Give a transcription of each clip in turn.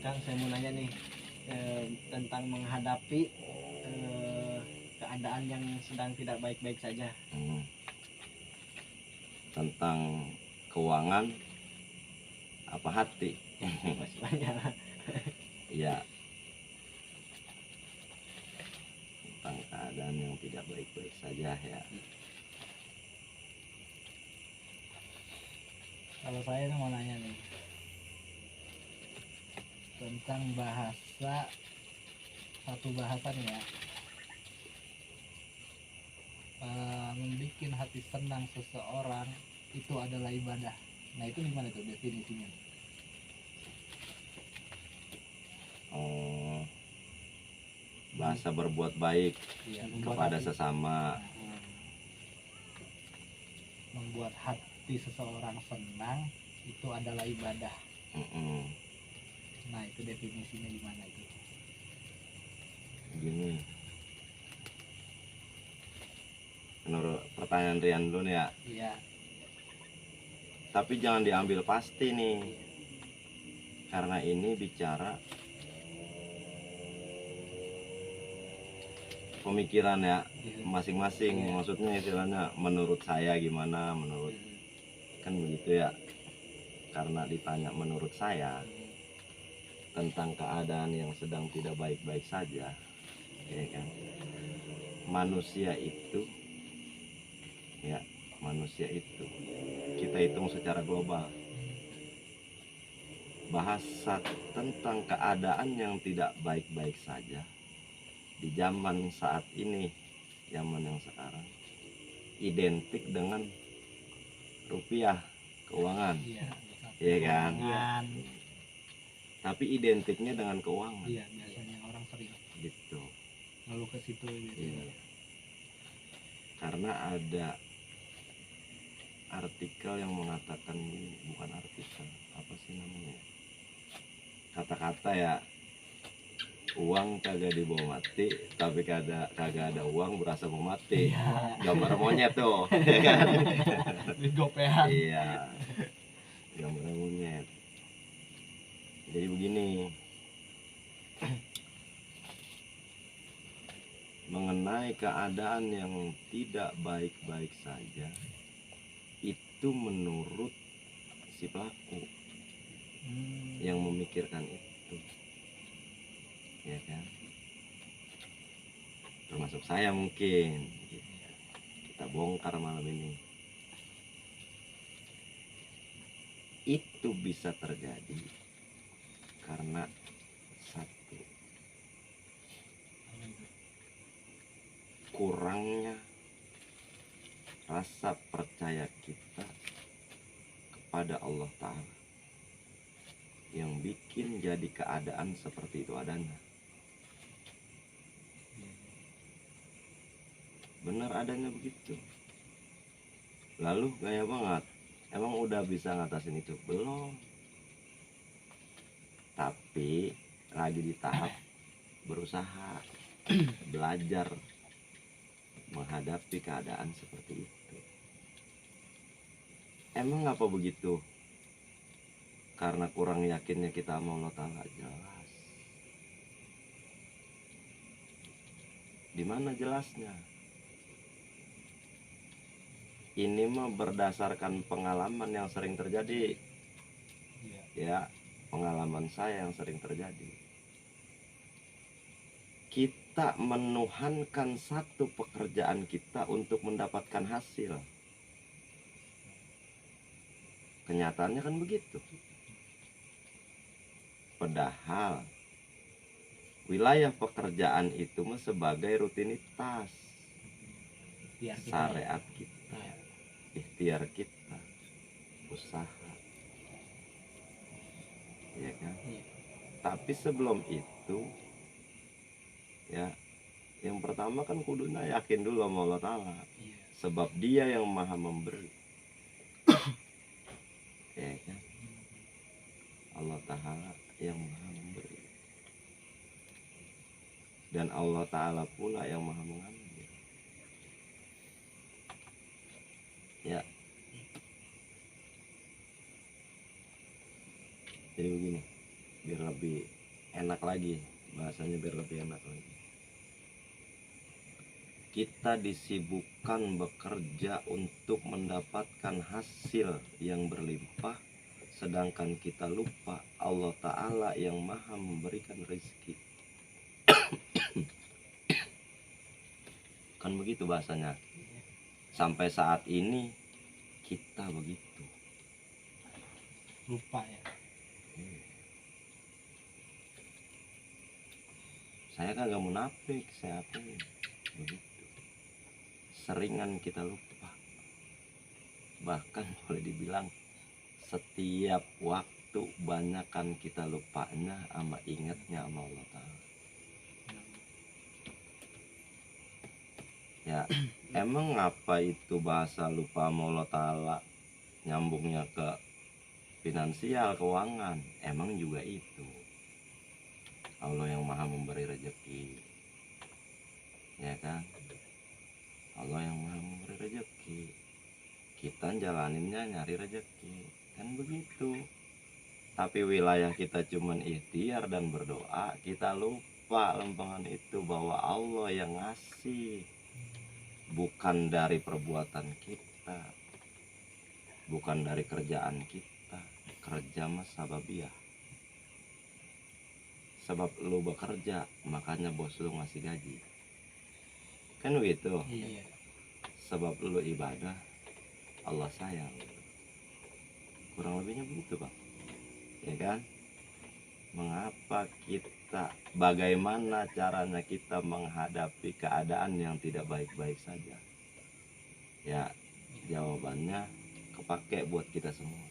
Kang, saya mau nanya nih tentang menghadapi keadaan yang sedang tidak baik-baik saja. Tentang keuangan apa hati? Masih banyak. Iya, tentang keadaan yang tidak baik-baik saja ya. Kalau saya mau nanya nih tentang satu bahasa nih ya, membikin hati senang seseorang itu adalah ibadah. Nah itu gimana tuh definisinya? Oh, bahasa berbuat baik Iya, kepada sesama. Membuat hati seseorang senang itu adalah ibadah. Nah itu definisinya gimana itu? Gini, menurut pertanyaan Rian dulu nih ya. Iya. Tapi jangan diambil pasti nih, karena ini bicara pemikiran ya masing-masing. Maksudnya istilahnya menurut saya gimana, menurut kan begitu ya. Karena ditanya menurut saya tentang keadaan yang sedang tidak baik-baik saja, ya kan, manusia itu kita hitung secara global, bahasa tentang keadaan yang tidak baik-baik saja di zaman saat ini, zaman yang sekarang, identik dengan rupiah, keuangan. Iya kan? Tapi identiknya dengan keuangan. Iya, biasanya orang sering Gitu. lalu ke situ gitu. Iya. Karena ada artikel yang mengatakan ini, bukan artikel, apa sih namanya? Kata-kata ya, uang kagak dibawa mati, tapi kagak ada uang berasa mau mati. Gambar monyet tuh, ya kan? Di gopean. Iya, gambar monyet. Jadi begini, mengenai keadaan yang tidak baik-baik saja, itu menurut si pelaku yang memikirkan itu, ya kan? Termasuk saya mungkin. Kita bongkar malam ini. Itu bisa terjadi karena satu, kurangnya rasa percaya kita kepada Allah Ta'ala yang bikin jadi keadaan seperti itu adanya. Benar adanya begitu. Lalu gaya banget, emang udah bisa ngatasin itu? Belum. Tapi lagi di tahap berusaha belajar menghadapi keadaan seperti itu. Emang apa begitu? Karena kurang yakinnya kita sama Allah Ta'ala? Jelas. Di mana jelasnya? Ini mah berdasarkan pengalaman yang sering terjadi. Ya, pengalaman saya yang sering terjadi. Kita menuhankan satu pekerjaan kita untuk mendapatkan hasil. Kenyataannya kan begitu. Padahal wilayah pekerjaan itu mah sebagai rutinitas syariat kita, ikhtiar kita, usaha, ya kan? Tapi sebelum itu, ya, yang pertama kan kuduna yakin dulu sama Allah Ta'ala, sebab Dia yang maha memberi, ya kan? Allah Ta'ala yang maha memberi, dan Allah Ta'ala pula yang maha mengambil. Ya, jadi begini, biar lebih enak lagi, bahasanya biar lebih enak lagi. Kita disibukkan bekerja untuk mendapatkan hasil yang berlimpah, sedangkan kita lupa Allah Ta'ala yang maha memberikan rezeki. Kan begitu bahasanya. Sampai saat ini kita begitu. Lupa ya. Saya kagak munafik, saya akui begitu. Seringan kita lupa. Bahkan boleh dibilang setiap waktu banyakkan kita lupanya sama ingatnya sama Allah Ta'ala. Ya, emang apa itu bahasa lupa sama Allah Ta'ala nyambungnya ke finansial, keuangan? Emang juga itu. Allah yang maha memberi rezeki, ya kan? Allah yang maha memberi rezeki, kita jalaninnya nyari rezeki, kan begitu. Tapi wilayah kita cuman ikhtiar dan berdoa, kita lupa lempengan itu bahwa Allah yang ngasih, bukan dari perbuatan kita, bukan dari kerjaan kita. Kerja mas sababiah, sebab lu bekerja makanya bos lu ngasih gaji, kan begitu. Iya. Sebab lu ibadah Allah sayang, kurang lebihnya begitu Pak, ya kan? Mengapa kita, bagaimana caranya kita menghadapi keadaan yang tidak baik-baik saja? Ya, jawabannya kepake buat kita semua.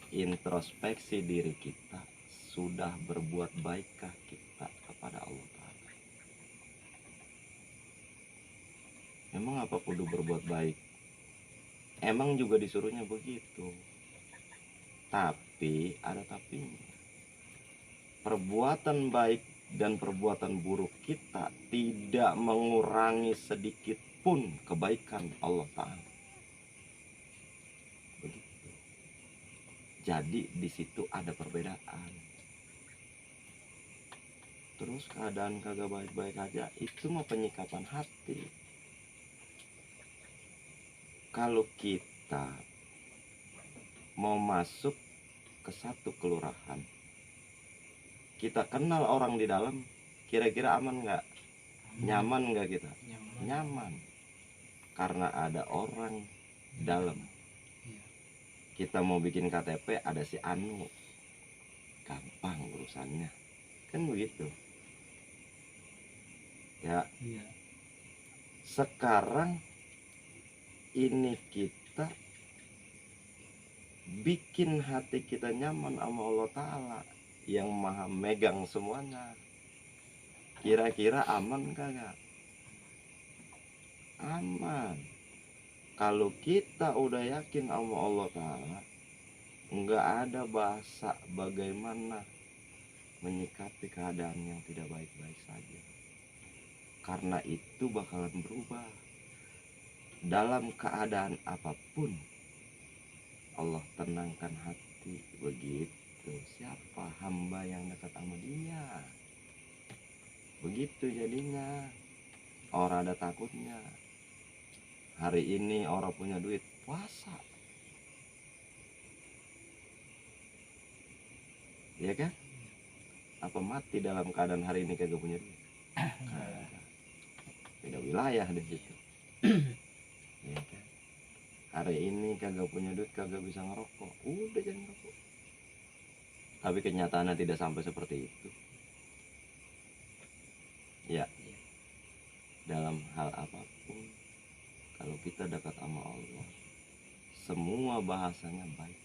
Introspeksi diri kita, sudah berbuat baikkah kita kepada Allah Ta'ala? Emang apa kudu berbuat baik? Emang juga disuruhnya begitu. Tapi ada tapinya. Perbuatan baik dan perbuatan buruk kita tidak mengurangi sedikit pun kebaikan Allah Ta'ala. Begitu. Jadi di situ ada perbedaan. Terus keadaan kagak baik-baik aja, itu mah penyikapan hati. Kalau kita mau masuk ke satu kelurahan, kita kenal orang di dalam, kira-kira aman nggak? Nyaman nggak kita? Nyaman. Karena ada orang dalam. Iya. Kita mau bikin KTP, ada si Anu, gampang urusannya, kan begitu ya. Iya. Sekarang ini kita bikin hati kita nyaman sama Allah Ta'ala yang maha megang semuanya. Kira-kira aman kagak? Aman. Kalau kita udah yakin sama Allah Ta'ala, nggak ada bahasa bagaimana menyikapi keadaan yang tidak baik-baik saja. Karena itu bakalan berubah. Dalam keadaan apapun, Allah tenangkan hati. Begitu. Siapa hamba yang dekat sama Dia? Begitu jadinya. Orang ada takutnya. Hari ini orang punya duit, puasa, ya kan? Apa mati dalam keadaan hari ini kagak punya duit? Kagak. Beda wilayah di situ. Ya kan? Hari ini kagak punya duit, kagak bisa ngerokok, udah jangan ngerokok. Tapi kenyataannya tidak sampai seperti itu. Ya, dalam hal apapun, kalau kita dekat sama Allah, semua bahasanya baik.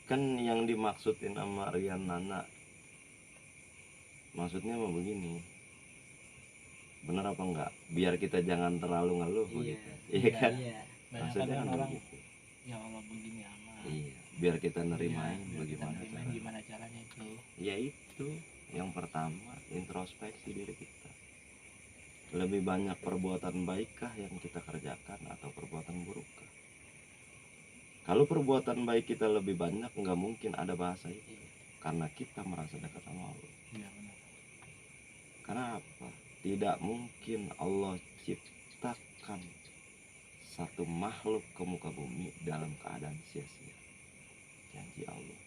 Kan yang dimaksudin sama Rian Nana, maksudnya mau begini, bener apa enggak? Biar kita jangan terlalu ngeluh begitu. Iya kan? Iya. Banyak Maksudnya kan kan orang begitu. ya Allah begini amat. Iya, biar kita nerimain Biar kita bagaimana nerimain caranya. gimana caranya itu. Ya itu yang pertama, introspeksi diri kita. Lebih banyak perbuatan baikkah yang kita kerjakan atau perbuatan burukkah? Kalau perbuatan baik kita lebih banyak, nggak mungkin ada bahasa itu. Karena kita merasa dekat sama Allah. Iya benar. Karena apa? Tidak mungkin Allah ciptakan satu makhluk ke muka bumi dalam keadaan sia-sia. Janji Allah,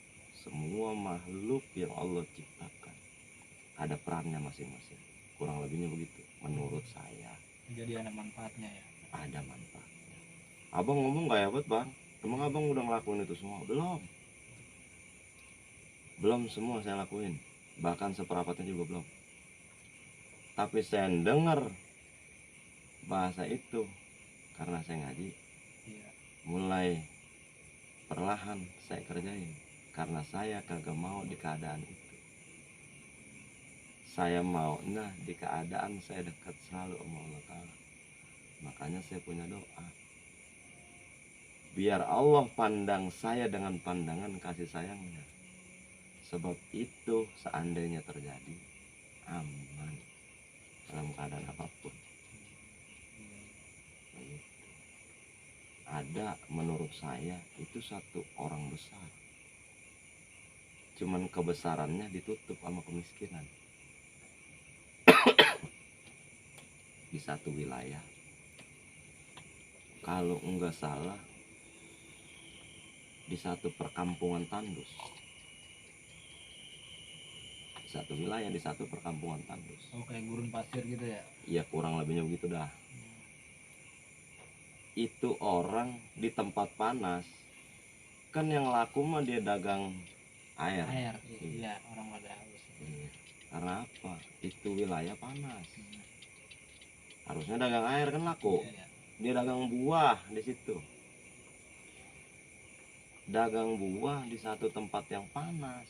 semua makhluk yang Allah ciptakan ada perannya masing-masing. Kurang lebihnya begitu menurut saya. Jadi ada manfaatnya ya. Ada manfaatnya. Abang ngomong gak hebat bang, emang abang udah ngelakuin itu semua? Belum semua saya lakuin, bahkan seperempatnya juga belum. Tapi saya dengar bahasa itu karena saya ngaji. Iya. Mulai perlahan saya kerjain, karena saya kagak mau di keadaan itu. Saya mau di keadaan saya dekat selalu sama Allah Ta'ala. Makanya saya punya doa, biar Allah pandang saya dengan pandangan kasih sayangnya. Sebab itu seandainya terjadi, aman dalam keadaan apapun. Ada menurut saya itu satu orang besar, cuman kebesarannya ditutup sama kemiskinan. Di satu wilayah, kalau enggak salah, di satu perkampungan tandus, satu wilayah di satu perkampungan tandus. Oh kayak gurun pasir gitu ya. Iya kurang lebihnya begitu dah. Itu orang di tempat panas, kan yang laku mah dia dagang air. Iya orang pada haus. Iya. Karena apa? Itu wilayah panas. Harusnya dagang air kan laku. Iya. Dia dagang buah di situ. Dagang buah di satu tempat yang panas.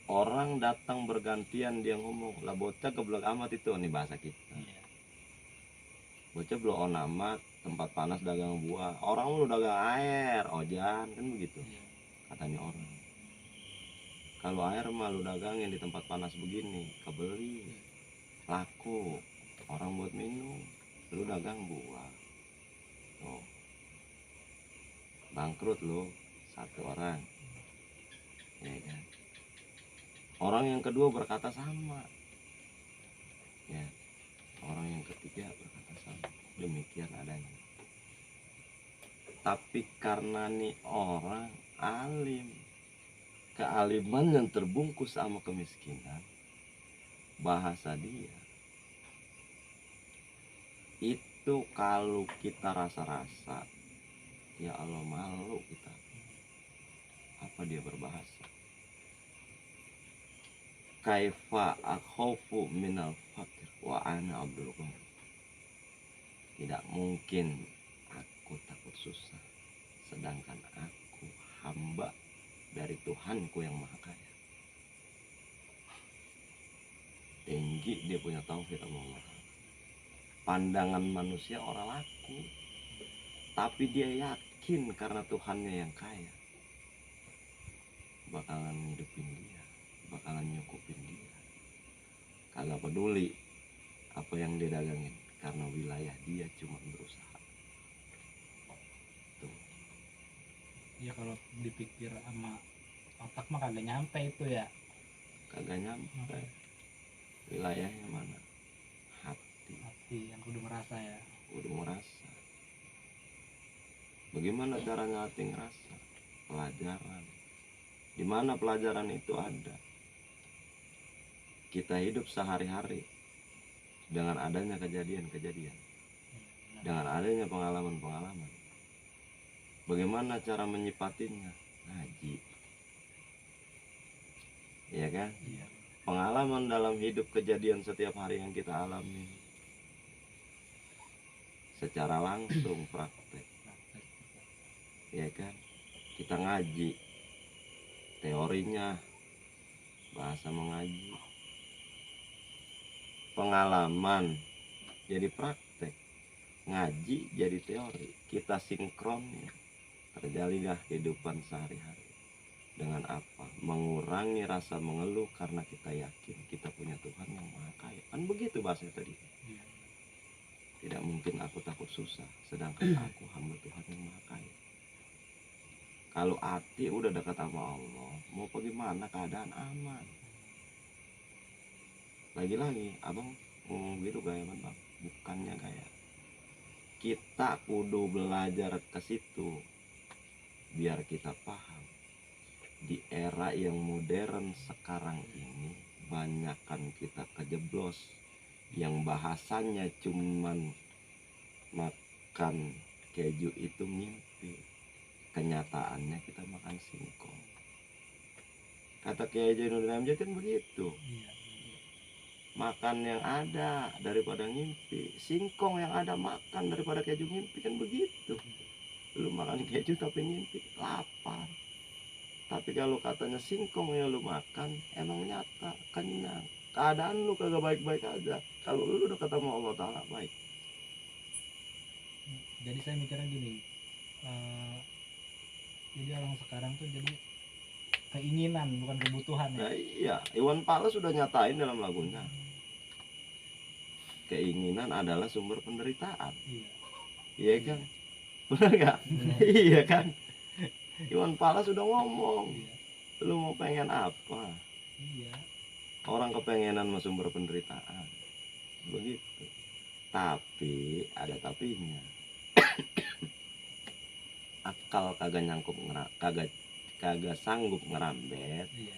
Orang datang bergantian, dia ngomong, lah bocah keblek amat itu, nih bahasa kita. Iya. Bocah bloon amat, tempat panas dagang buah. Orang lu dagang air, ojan, kan begitu. Iya. Katanya orang. Kalau air mah lu dagangin di tempat panas begini, kebeli, laku, orang buat minum, lu dagang buah. Tuh. Bangkrut lu satu orang. Ya kan? Orang yang kedua berkata sama. Ya. Orang yang ketiga berkata sama. Demikian adanya. Tapi karena nih orang alim, kealiman yang terbungkus sama kemiskinan, bahasa dia itu kalau kita rasa-rasa, ya Allah malu kita. Apa dia berbahasa? Kaifa akhofu minal fakir wa ana abdul ghani. Tidak mungkin aku takut susah, sedangkan aku hamba dari Tuhanku yang maha kaya. Tinggi dia punya tauhid sama Allah. Pandangan manusia orang laku, tapi dia yakin karena Tuhannya yang kaya bakalan ngidupin dia, bakalan nyukupin dia. Kagak peduli apa yang dia dagangin, karena wilayah dia cuma berusaha. Tuh. Ya kalau dipikir sama otak mah kagak nyampe itu ya. Kagak nyampe. Wilayahnya mana? Hati yang kudu merasa ya. Kudu merasa. Bagaimana caranya hati ngerasa? Pelajaran. Di mana pelajaran itu ada? Kita hidup sehari-hari dengan adanya kejadian-kejadian, dengan adanya pengalaman-pengalaman. Bagaimana cara menyipatinya? Ngaji. Iya kan? Iya. Pengalaman dalam hidup, kejadian setiap hari yang kita alami secara langsung praktek. Iya kan? Kita ngaji, teorinya, bahasa mengaji, pengalaman jadi praktek, ngaji jadi teori. Kita sinkronnya, terjadilah kehidupan sehari-hari. Dengan apa? Mengurangi rasa mengeluh karena kita yakin kita punya Tuhan yang maha kaya. Kan begitu bahasanya tadi. Tidak mungkin aku takut susah, sedangkan aku hamba Tuhan yang Maha Kaya. Kalau hati udah dekat sama Allah, mau bagaimana keadaan aman. Lagi-lagi abang ngomong gitu gaya bang, bukannya gaya. Kita kudu belajar ke situ biar kita paham. Di era yang modern sekarang ini, banyakkan kita kejeblos yang bahasanya cuman makan keju itu mimpi, kenyataannya kita makan singkong. Kata Kiai Zainuddin Amjad kan begitu, Iya. makan yang ada daripada ngimpi, singkong yang ada makan daripada keju ngimpi, kan begitu. Lu makan keju tapi ngimpi, lapar. Tapi kalau katanya singkong yang lu makan, emang nyata kenyang, keadaan lu kagak baik-baik aja. Kalau lu udah ketemu Allah Ta'ala baik. Jadi saya mikirnya gini, jadi orang sekarang tuh jadi keinginan bukan kebutuhan ya. Nah iya, Iwan Fals sudah nyatain dalam lagunya, keinginan adalah sumber penderitaan. Iya. Iya kan? Benar nggak? Iya kan? Iwan Fals sudah ngomong, Iya. lu mau pengen apa? Iya. Orang kepengenan mah sumber penderitaan, begitu. Tapi ada tapinya. Akal kagak nyangkup kagak sanggup ngerambet. Iya.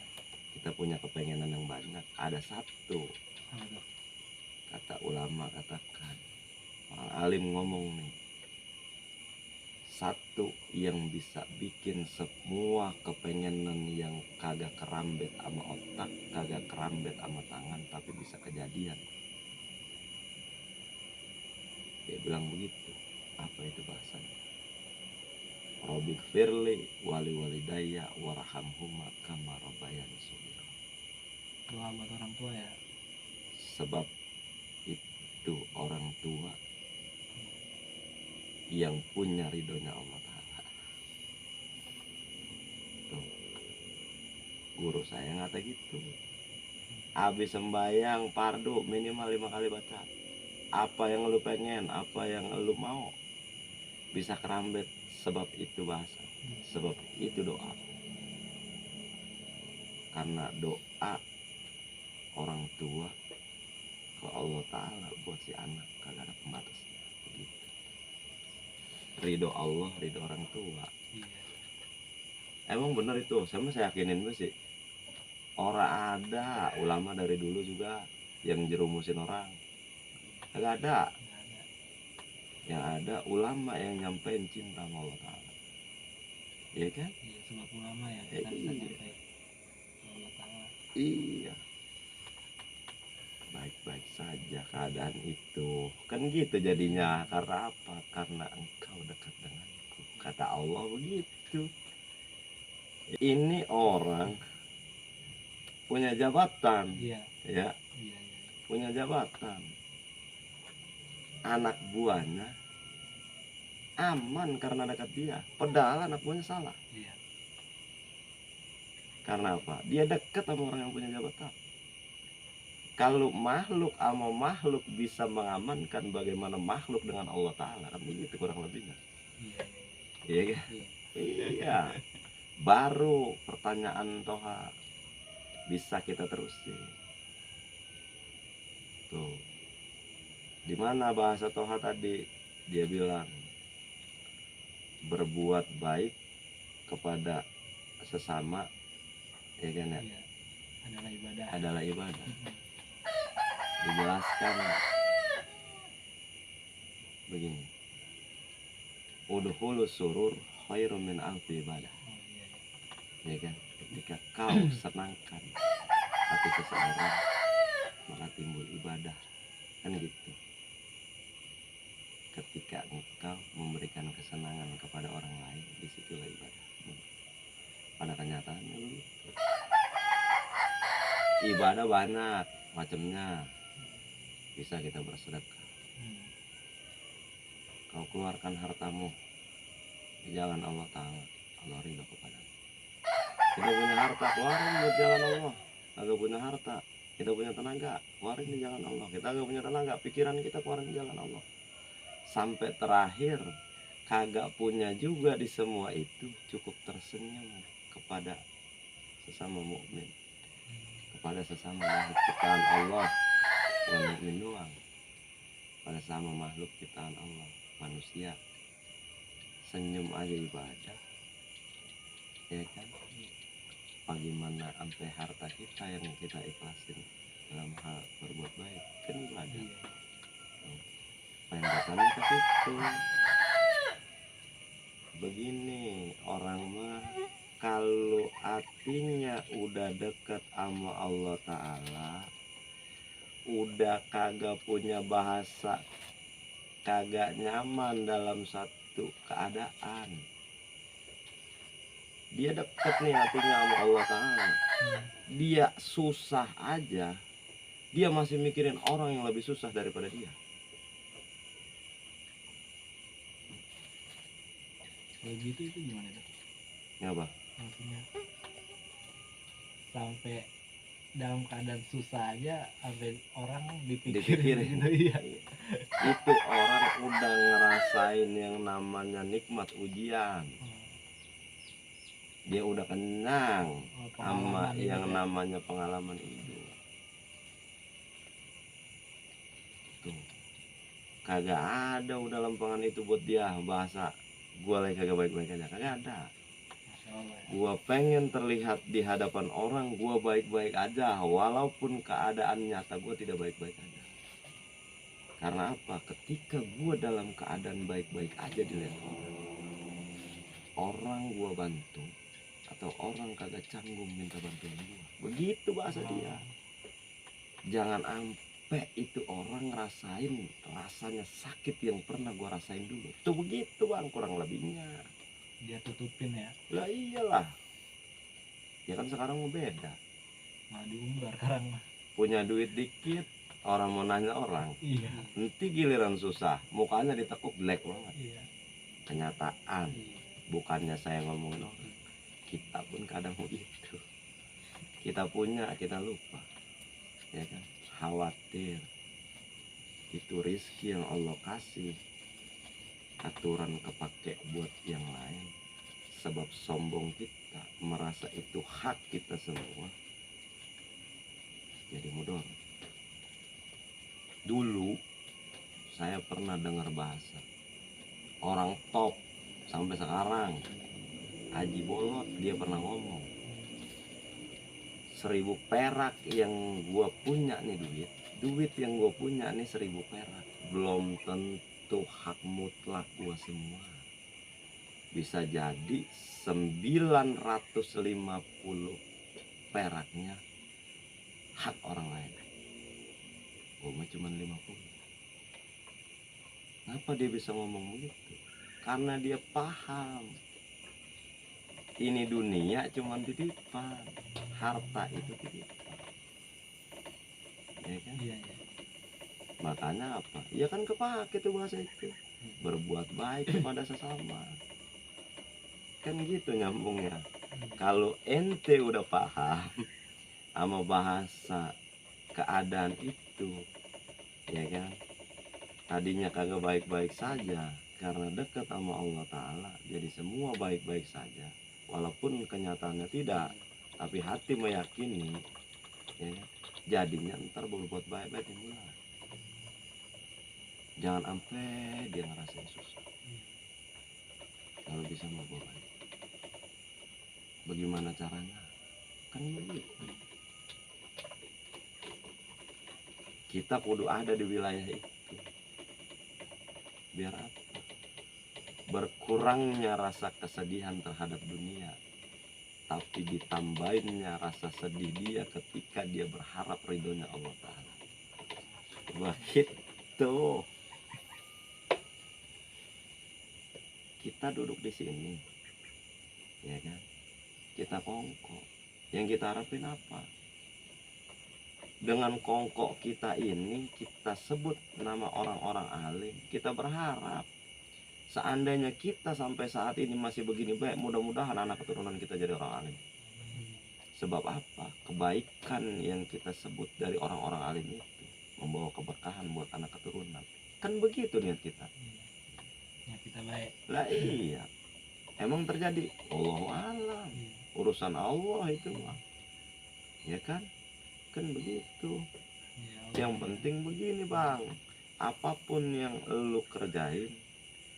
Kita punya kepengenan yang banyak. Ada satu Apa tuh? kata ulama, katakan orang alim ngomong nih, satu yang bisa bikin semua kepengenan yang kagak kerambet sama otak, kagak kerambet sama tangan, tapi bisa kejadian. Dia bilang begitu. Apa itu bahasanya? Robik firli wali walidaya warhamhuma kama rabbayani shaghira. Doa buat orang tua ya. Sebab itu orang tua yang punya ridhonya Allah Ta'ala. Tuh, guru saya ngata gitu. Habis sembahyang pardu minimal 5 kali baca. Apa yang lu pengen, apa yang lu mau, bisa kerambet. Sebab itu bahasa, sebab itu doa. Karena doa orang tua ke Allah Ta'ala buat si anak kagak ada pembatasnya. Begitu. Ridho Allah, ridho orang tua. Iya. Emang bener itu, saya yakinin tuh sih. Orang ada ulama dari dulu juga yang jerumusin orang, kagak ada. Nggak ada. Yang ada ulama yang nyampein cinta sama Allah Ta'ala. Iya kan? Iya, sebab ulama ya kita bisa Iya. nyampe ke Allah Ta'ala. Iya. Baik-baik saja keadaan itu. Kan gitu jadinya. Karena apa? Karena engkau dekat denganku. Kata Allah begitu. Ini orang punya jabatan. Iya. Ya, Iya. Iya. punya jabatan. Anak buahnya aman karena dekat dia. Padahal anak buahnya salah. Iya. Karena apa? Dia dekat sama orang yang punya jabatan. Kalau makhluk sama makhluk bisa mengamankan, bagaimana makhluk dengan Allah Ta'ala? Kan begitu kurang lebihnya. Iya. Iya kan? Iya. Iya. Baru pertanyaan Toha bisa kita terusin. Tuh. Di mana bahasa Toha tadi? Dia bilang berbuat baik kepada sesama, ya kan ya? Iya. Adalah ibadah. Adalah ibadah. Dijelaskan begini, udhulu surur khairum min alfi ibadah. Oh, iya. Ya kan, ketika kau senangkan hati seseorang, maka timbul ibadah, kan gitu. Ketika engkau memberikan kesenangan kepada orang lain, disitulah ibadah. Pada kenyataannya begitu. Ibadah banyak macamnya. Bisa kita bersedekah, kau keluarkan hartamu di jalan Allah Ta'ala, Allah ridho kepadamu. Kita punya harta, keluarin buat jalan Allah. Agak punya harta, kita punya tenaga, keluarin di jalan Allah. Kita agak punya tenaga, pikiran kita keluarin di jalan Allah. sampai terakhir kagak punya juga di semua itu, cukup tersenyum kepada sesama mukmin, kepada sesama makhluk ciptaan Allah. Bukan mukmin doang, pada sama makhluk ciptaan Allah, manusia. Senyum aja ibadah, ya kan? Bagaimana sampai harta kita yang kita ikhlasin dalam hal berbuat baik, kan ibadah. Pendatannya ke situ. Begini orang mah, kalau hatinya udah dekat sama Allah Ta'ala, udah kagak punya bahasa, kagak nyaman dalam satu keadaan. Dia deket nih hatinya sama Allah Ta'ala, dia susah aja, dia masih mikirin orang yang lebih susah daripada dia. Kalau gitu itu gimana tuh? Ngapa? Maksudnya sampai dalam keadaan susah aja sampai orang dipikirin gitu. Iya. Itu orang udah ngerasain yang namanya nikmat ujian. Dia udah kenang sama yang namanya pengalaman hidup. Tuh. Kagak ada udah lempengan itu buat dia bahasa gua lagi kagak baik-baik aja, kagak ada. Gua pengen terlihat di hadapan orang gua baik-baik aja, walaupun keadaan nyata gua tidak baik-baik aja. Karena apa? Ketika gua dalam keadaan baik-baik aja dilihat orang gua bantu, atau orang kagak canggung minta bantuan gua, begitu bahasa dia. Jangan sampai itu orang ngerasain rasanya sakit yang pernah gua rasain dulu. Tuh begitu bang, kurang lebihnya. Dia tutupin ya. Lah iyalah. Ya kan sekarang mau beda. Nah diumbar sekarang mah. Punya duit dikit, orang mau nanya orang. Iya. Nanti giliran susah, mukanya ditekuk black banget. Iya. Kenyataan. Iya. Bukannya saya ngomongin orang. Kita pun kadang begitu. Kita punya, kita lupa. Ya kan? Khawatir. Itu rizki yang Allah kasih. Aturan kepake buat yang lain. Sebab sombong kita, merasa itu hak kita semua, jadi mudor. Dulu saya pernah dengar bahasa orang top sampai sekarang, Haji Bolot, dia pernah ngomong 1000 perak yang gua punya nih, duit yang gua punya nih 1000 perak belum tentu hak mutlak gua semua. Bisa jadi 950 peraknya hak orang lain. Gua mah cuma 50. Kenapa dia bisa ngomong begitu? Karena dia paham ini dunia cuma titipan, harta itu titipan. Ya kan? Iya, iya. Makanya apa? Ya kan kepake tuh bahasa itu. Berbuat baik kepada sesama. Kan gitu nyambungnya. Kalau ente udah paham sama bahasa keadaan itu, ya kan, tadinya kagak baik-baik saja, karena dekat sama Allah Ta'ala jadi semua baik-baik saja, walaupun kenyataannya tidak, tapi hati meyakini, ya kan, jadinya ntar berbuat baik-baik mulai. Jangan sampai dia ngerasain susah. Kalau bisa mau baik, bagaimana caranya? Kan begitu. Kita kudu ada di wilayah itu. Biar apa? Berkurangnya rasa kesedihan terhadap dunia, tapi ditambahinnya rasa sedih dia ketika dia berharap ridhonya Allah Ta'ala. Begitu. Kita duduk di sini, ya kan, kita kongkok. Yang kita harapin apa? Dengan kongkok kita ini, kita sebut nama orang-orang alim, kita berharap seandainya kita sampai saat ini masih begini baik, mudah-mudahan anak keturunan kita jadi orang alim. Sebab apa? Kebaikan yang kita sebut dari orang-orang alim itu membawa keberkahan buat anak keturunan. Kan begitu niat kita. kita baik. Lah iya, emang terjadi, Allahu alam, Iya. urusan Allah itu mah, ya kan begitu. Ya, Yang penting begini bang, apapun yang lu kerjain,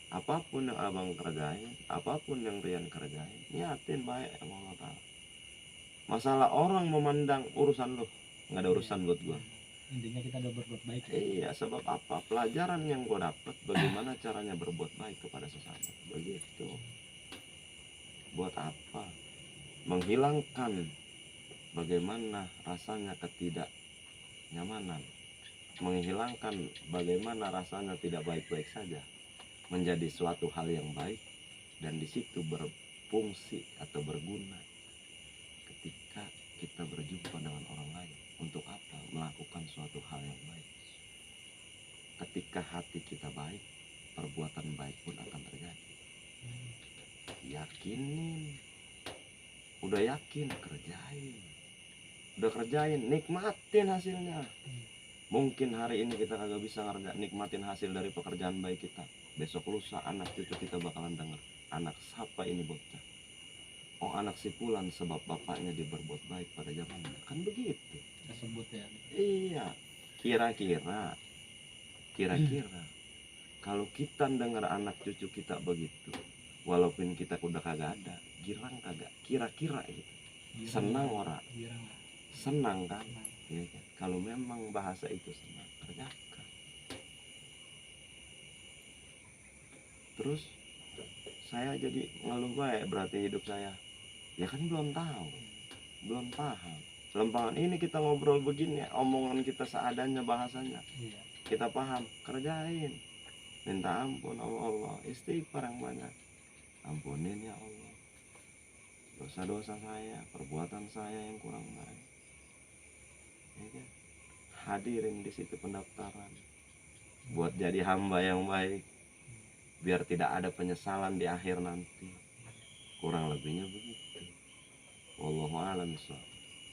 apapun yang abang kerjain, apapun yang Rian kerjain, niatin baik sama Allah Ta'ala. Masalah orang memandang urusan lu, nggak ada urusan buat gua. intinya kita udah berbuat baik. Iya, sebab apa? Pelajaran yang gua dapat bagaimana caranya berbuat baik kepada sesama. Begitu. Buat apa? Menghilangkan bagaimana rasanya ketidaknyamanan, menghilangkan bagaimana rasanya tidak baik-baik saja, menjadi suatu hal yang baik, dan di situ berfungsi atau berguna ketika kita berjumpa dengan orang lain. Untuk apa? Melakukan suatu hal yang baik. Ketika hati kita baik, perbuatan baik pun akan terjadi. Yakinin, udah yakin, kerjain. Udah kerjain, nikmatin hasilnya. Mungkin hari ini kita kagak bisa nikmatin hasil dari pekerjaan baik kita, besok lusa anak cucu kita bakalan denger, anak siapa ini bocah, oh anak si Fulan sebab bapaknya dia berbuat baik pada zamannya, kan begitu. Kita sebut ya. Iya, kira-kira kalau kita dengar anak cucu kita begitu, walaupun kita udah kagak ada, girang kagak, kira-kira gitu, senang ora? Girang. Senang kan? Senang. Ya kan? Kalau memang bahasa itu senang, kerjakan. Terus saya jadi ngeluh baik berarti hidup saya, ya kan belum tahu, belum paham. Lempangan ini kita ngobrol begini, omongan kita seadanya bahasanya, Iya. kita paham, kerjain. Minta ampun sama Allah, istighfar yang banyak, ampunin ya Allah dosa-dosa saya, perbuatan saya yang kurang baik, ya kan? Hadirin di situ pendaftaran buat jadi hamba yang baik, biar tidak ada penyesalan di akhir nanti. Kurang lebihnya begitu. Wallahu a'lam bishawab.